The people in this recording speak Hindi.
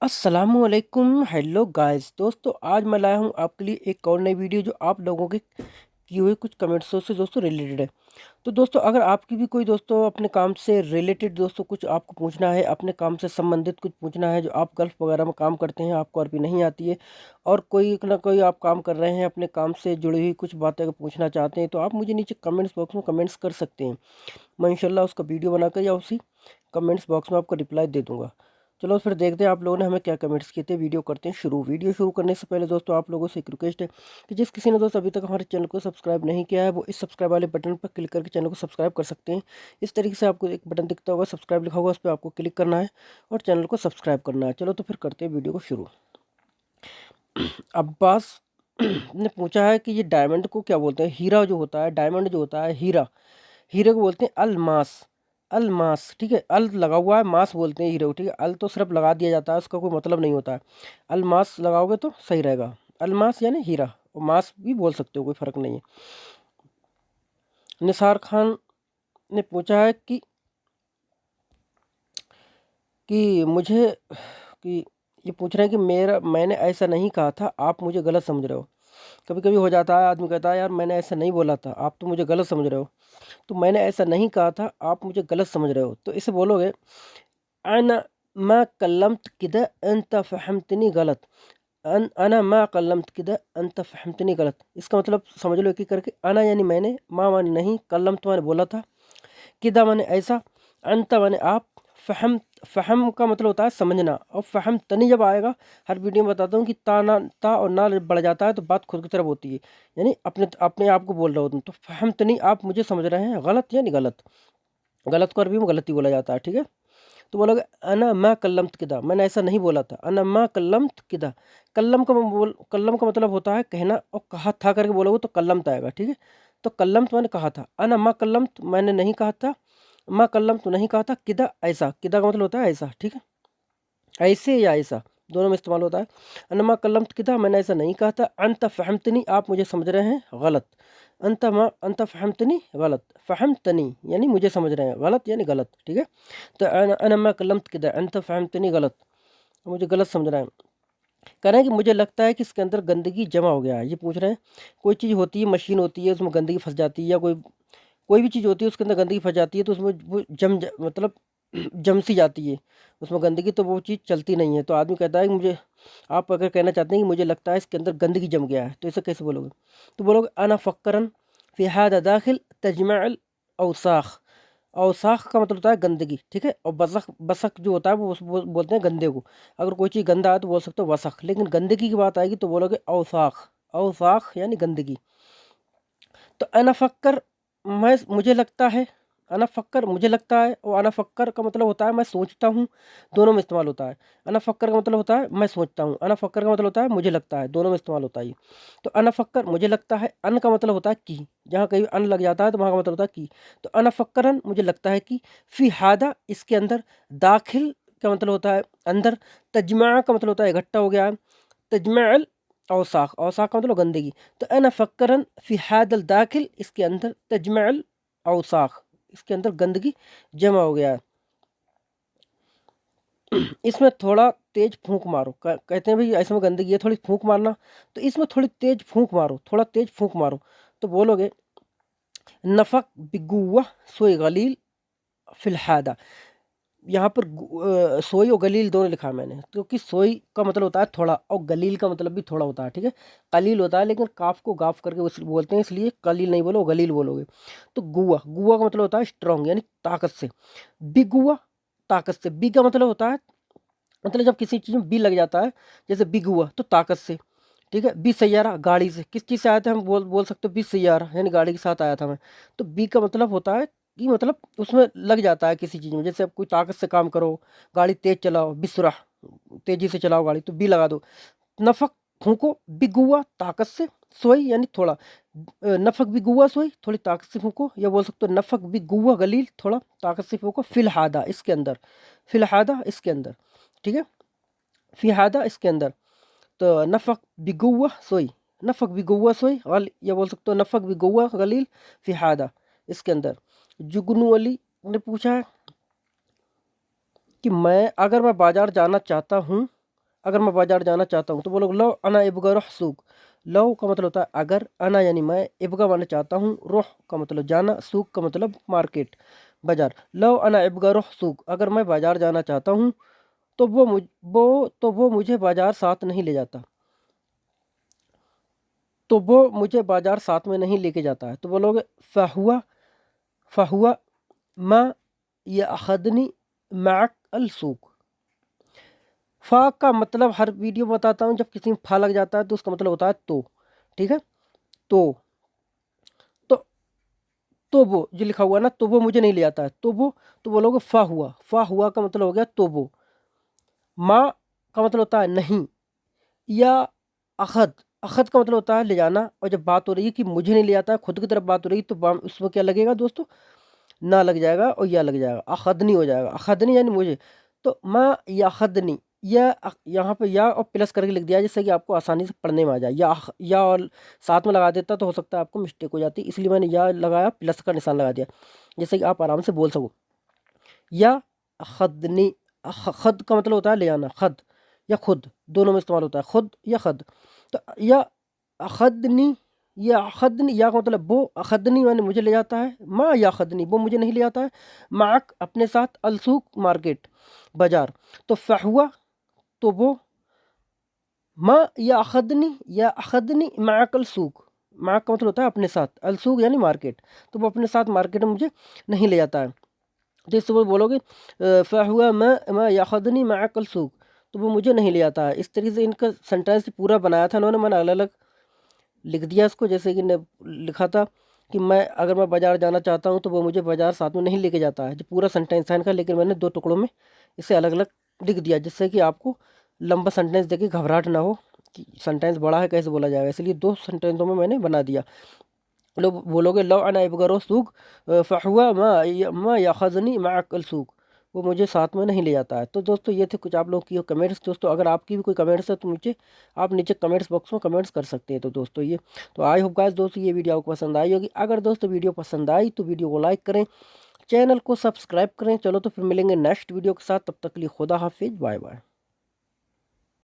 अस्सलामुअलैकुम हेलो गाइस दोस्तों, आज मैं लाया हूँ आपके लिए एक और नई वीडियो जो आप लोगों के किए हुए कुछ कमेंट्सों से दोस्तों रिलेटेड है। तो दोस्तों, अगर आपकी भी कोई दोस्तों अपने काम से रिलेटेड दोस्तों कुछ आपको पूछना है, अपने काम से संबंधित कुछ पूछना है, जो आप गल्फ वगैरह में काम करते हैं, आपको अरबी नहीं आती है और कोई ना कोई आप काम कर रहे हैं, अपने काम से जुड़ी हुई कुछ बातें अगर पूछना चाहते हैं, तो आप मुझे नीचे कमेंट्स बॉक्स में कमेंट्स कर सकते हैं। मैं इंशाल्लाह उसका वीडियो बनाकर या उसी कमेंट्स बॉक्स में आपको रिप्लाई दे दूंगा। चलो फिर देखते हैं आप लोगों ने हमें क्या कमेंट्स किए थे। वीडियो करते हैं शुरू। वीडियो शुरू करने से पहले दोस्तों आप लोगों से एक रिक्वेस्ट है कि जिस किसी ने दोस्त अभी तक हमारे चैनल को सब्सक्राइब नहीं किया है, वो इस सब्सक्राइब वाले बटन पर क्लिक करके चैनल को सब्सक्राइब कर सकते हैं। इस तरीके से आपको एक बटन दिखता होगा, सब्सक्राइब लिखा होगा, उस पर आपको क्लिक करना है और चैनल को सब्सक्राइब करना है। चलो तो फिर करते हैं वीडियो को शुरू। अब्बास ने पूछा है कि ये डायमंड को क्या बोलते हैं। हीरा जो होता है, डायमंड जो होता है, हीरा, हीरे को बोलते हैं अलमास। अलमास, ठीक है, अल लगा हुआ है, मास बोलते हैं हीरे को, ठीक है। अल तो सिर्फ लगा दिया जाता है, उसका कोई मतलब नहीं होता है। अलमास लगाओगे तो सही रहेगा। अलमास यानी हीरा, और मास भी बोल सकते हो, कोई फर्क नहीं है। निसार खान ने पूछा है कि मुझे कि ये पूछ रहे हैं कि मैंने ऐसा नहीं कहा था, आप मुझे गलत समझ रहे हो। कभी कभी हो जाता है, आदमी कहता है यार मैंने ऐसा नहीं बोला था, आप तो मुझे गलत समझ रहे हो। तो मैंने ऐसा नहीं कहा था, आप मुझे गलत समझ रहे हो, तो इसे बोलोगे अना मा कल्लमत किदा अंत फहमतनी गलत। अना मा कल्लमत किदा अंत फहमतनी गलत। इसका मतलब समझ लो एक एक करके। अना यानी मैंने, मा माने नहीं, कल्लमत माने बोला था, किदा माने ऐसा, अंत माने आप, फ़हम, फ़हम का मतलब होता है समझना। और फ़हम तनी जब आएगा, हर वीडियो में बताता हूँ कि ता ना, ता और ना बढ़ जाता है तो बात खुद की तरफ होती है, यानी अपने अपने आप को बोल रहे हो तुम। तो फ़हम तनी, आप मुझे समझ रहे हैं, गलत यानी गलत। गलत को अरबी में गलती बोला जाता है, ठीक है। तो बोलोगे अना मा कल्लमत किदा, मैंने ऐसा नहीं बोला था। अना मा कल्लमत किदा, कल्लम का मतलब होता है कहना, और कहा था करके बोलोगे तो कल्लमत आएगा, ठीक है। तो कल्लमत मैंने कहा था, अना मा कल्लमत मैंने नहीं कहा था, मा कल्लम तो नहीं कहा था, किदा ऐसा, किदा का मतलब होता है ऐसा, ठीक है। ऐसे या ऐसा दोनों में इस्तेमाल होता है। अनमा कल्लम किदा, मैंने ऐसा नहीं कहा था। अंत फहमतनी, आप मुझे समझ रहे हैं, गलत। अंत फहमतनी गलत, फहमतनी यानी मुझे समझ रहे हैं, गलत यानी गलत, ठीक है। तो अनमा कल्लम किदा अंत फहमतनी गलत, मुझे गलत समझ रहे हैं। कह रहे हैं कि मुझे लगता है कि इसके अंदर गंदगी जमा हो गया है। ये पूछ रहे हैं, कोई चीज़ होती है, मशीन होती है, उसमें गंदगी फंस जाती है, या कोई भी चीज़ होती है उसके अंदर गंदगी फंस जाती है, तो उसमें वो मतलब जम सी जाती है उसमें गंदगी, तो वो चीज़ चलती नहीं है। तो आदमी कहता है कि मुझे, आप अगर कहना चाहते हैं कि मुझे लगता है इसके अंदर गंदगी जम गया है, तो इसे कैसे बोलोगे। तो बोलोगे अना फ़क्करन फ़ी हादा दाखिल तजमअल औसाख। औसाख का मतलब होता है गंदगी, ठीक है। और बसख, बसख जो होता है वो बोलते हैं गंदे को। अगर कोई चीज़ गंदा है तो बोल सकते हो वसख, लेकिन गंदगी की बात आएगी तो बोलोगे औसाख। औसाख यानी गंदगी। तो अना फक्कर, मैं, मुझे लगता है। अना फक्कर मुझे लगता है, और अना फक्कर का मतलब होता है मैं सोचता हूँ, दोनों में इस्तेमाल होता है। अना फक्कर का मतलब होता है मैं सोचता हूँ, अना फक्कर का मतलब होता है मुझे लगता है, दोनों में इस्तेमाल होता है ये। तो अना फक्कर मुझे लगता है, अन का मतलब होता है कि, जहाँ कहीं अन लग जाता है तो वहाँ का मतलब होता है कि। तो अना फक्करन मुझे लगता है कि, फी हादा इसके अंदर, दाखिल का मतलब होता है अंदर, तजमा का मतलब होता है इकट्ठा हो गया है, तजमअल औसाख, औसाख का मतलब गंदगी। तो अना फ़क्करन फ़ी हादल दाखिल, इसके अंदर तजमअल औसाख, इसके अंदर गंदगी जमा हो गया है। इसमें थोड़ा तेज फूंक मारो। कहते हैं भाई ऐसे में गंदगी है, थोड़ी फूंक मारना, तो इसमें थोड़ी तेज फूंक मारो, थोड़ा तेज फूंक मारो। तो बोलोगे नफ़क बिगुवा सोई गलील फिलहादा। यहाँ पर सोई और गलील दोनों लिखा है मैंने, क्योंकि सोई का मतलब होता है थोड़ा, और गलील का मतलब भी थोड़ा होता है, ठीक है। कलील होता है, लेकिन काफ को गाफ करके उस बोलते हैं, इसलिए कलील नहीं बोलो, गलील बोलोगे। तो गुआ, गुआ का मतलब होता है स्ट्रांग, यानी ताकत से। बिगुआ, ताकत से। बी का मतलब होता है, मतलब जब किसी चीज़ में बी लग जाता है, जैसे बिग हुआ तो ताकत से, ठीक है। बी सैयारा, गाड़ी से। किस चीज़ से आया था, हम बोल सकते हो बी सैयारा, यानी गाड़ी के साथ आया था मैं। तो बी का मतलब होता है कि मतलब उसमें लग जाता है किसी चीज़ में, जैसे अब कोई ताकत से काम करो, गाड़ी तेज चलाओ, बिसरा, तेजी से चलाओ गाड़ी, तो बी लगा दो। नफक, फूंको, बिगुआ ताकत से, सोई यानी थोड़ा, नफक बिगुआ सोई, थोड़ी ताकत से फूंको, या बोल सकते हो नफक बिगुआ गलील, थोड़ा ताकत से फूंको, फिलहादा इसके अंदर, फिलहादा इसके अंदर, ठीक है। फिहादा इसके अंदर। तो नफक बिगुआ सोई, नफक बिगुआ सोई गल, या बोल सकते हो नफक बिगुआ गलील फिहादा इसके अंदर। जुगनू अली ने पूछा है कि मैं, अगर मैं बाजार जाना चाहता हूँ अगर मैं बाजार जाना चाहता हूँ तो बोलोगे लो अना इब्गा रुह सूक। लो का मतलब होता है अगर, अना यानी मैं, इब्गा माने चाहता हूँ, रुह का मतलब जाना, सूक का मतलब मार्केट, बाजार। लो अना इब्गा रुह सूक, अगर मैं बाजार जाना चाहता हूँ तो वो मुझे बाजार साथ नहीं ले जाता, तो वो मुझे बाजार साथ में नहीं लेके जाता है। तो बोलोगे फ़हुआ, फ़हुआ मा यअख़ज़नी मअक अल सूक। फ़ा का मतलब हर वीडियो में बताता हूँ, जब किसी में फा लग जाता है तो उसका मतलब होता है तो, ठीक है। तो तो तो वो जो लिखा हुआ है ना, तो वो मुझे नहीं ले आता है, तो वो, तो बोलोगे फ़ा हुआ, फ़ा हुआ का मतलब हो गया तो वो। माँ का मतलब होता है नहीं, या अखद, अखद का मतलब होता है ले जाना। और जब बात हो रही है कि मुझे नहीं ले आता है, खुद की तरफ बात हो रही है, तो उसमें क्या लगेगा दोस्तों, ना लग जाएगा और या लग जाएगा, अखदनी हो जाएगा। अखदनी यानी मुझे, तो माँ या अखदनी, या यहाँ पे या और प्लस करके लिख दिया जिससे कि आपको आसानी से पढ़ने में आ जाए। या और साथ में लगा देता तो हो सकता है आपको मिस्टेक हो जाती, इसलिए मैंने या लगाया, प्लस का निशान लगा दिया जिससे कि आप आराम से बोल सको। या खदनी, खद का मतलब होता है ले आना, खद या खुद दोनों में इस्तेमाल होता है, खुद या खद। तो या अखदनी, या अखदनी, या का मतलब वो, अखदनी मैंने मुझे ले जाता है, माँ या अखदनी वो मुझे नहीं ले जाता है, माक अपने साथ, अलसूक मार्केट बाजार। तो फहुआ तो वो, माँ या अखदनी माकल सूक, माक का मतलब होता है अपने साथ, अलसूक यानी मार्केट, तो वो अपने साथ मार्केट में मुझे नहीं ले जाता है। तो इससे वो बोलोगे फ़हुआ मैं याख़ुज़नी मअकल सूक, तो वो मुझे नहीं ले आता है। इस तरीके से इनका सेंटेंस पूरा बनाया था उन्होंने, मैंने अलग अलग लिख दिया इसको। जैसे कि ने लिखा था कि मैं अगर मैं बाज़ार जाना चाहता हूँ तो वो मुझे बाज़ार साथ में नहीं लेके जाता है, जो पूरा सेंटेंस था इनका, लेकिन मैंने दो टुकड़ों में इसे अलग अलग लिख दिया जिससे कि आपको लंबा सेंटेंस देके घबराहट ना हो कि सेंटेंस बड़ा है कैसे बोला जाएगा, इसलिए दो सेंटेंसों में मैंने बना दिया। लोग बोलोगे लो अना इबगरो सूक फ़हुआ मा याख़ज़नी मअकल सूक, वो मुझे साथ में नहीं ले जाता है। तो दोस्तों ये थे कुछ आप लोग की कमेंट्स। दोस्तों अगर आपकी भी कोई कमेंट्स है तो मुझे आप नीचे कमेंट्स बॉक्स में कमेंट्स कर सकते हैं। तो दोस्तों ये, तो आई होप गाइस दोस्तों ये वीडियो आपको पसंद आई होगी। अगर दोस्तों वीडियो पसंद आई तो वीडियो को लाइक करें, चैनल को सब्सक्राइब करें। चलो तो फिर मिलेंगे नेक्स्ट वीडियो के साथ, तब तक के लिए खुदा हाफिज़, बाय बाय।